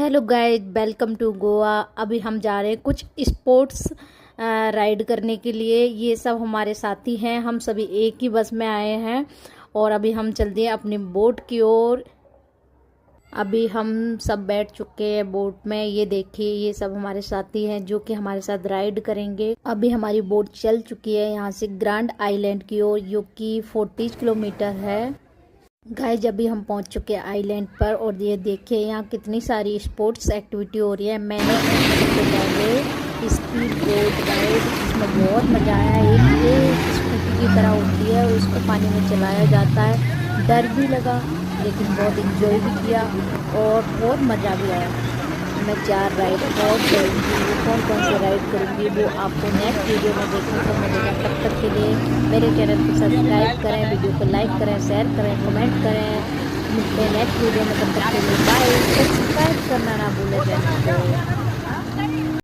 Hello guys, welcome to Goa. अभी हम जा रहे हैं कुछ स्पोर्ट्स राइड करने के लिए। ये सब हमारे साथी हैं, हम सभी एक ही बस में आए हैं और अभी हम चल दिए अपनी बोट की ओर। अभी हम सब बैठ चुके हैं बोट में। ये देखिए, ये सब हमारे साथी हैं जो कि हमारे साथ राइड करेंगे। अभी हमारी बोट चल चुकी है यहाँ से ग्रैंड आइलैंड की ओर, जो कि 40 किलोमीटर है। गाइस, अभी हम पहुंच चुके हैं आइलैंड पर और ये देखिए यहाँ कितनी सारी स्पोर्ट्स एक्टिविटी हो रही है। मैंने सबसे पहले स्पीड बोट राइड, इसमें बहुत मज़ा आया। एक स्कूटी की तरह होती है और उसको पानी में चलाया जाता है। डर भी लगा लेकिन बहुत इंजॉय भी किया और बहुत मज़ा भी आया। मैं 4 राइड और करूँगी। कौन कौन से राइड करूँगी वो आपको नेक्स्ट वीडियो में देखने को मिलेगा। तब तक के लिए मेरे चैनल को सब्सक्राइब करें, वीडियो को लाइक करें, शेयर करें, कमेंट करें। मिलते हैं नेक्स्ट वीडियो में। तब तक के लिए बाय। सब्सक्राइब करना ना भूलें चैनल को।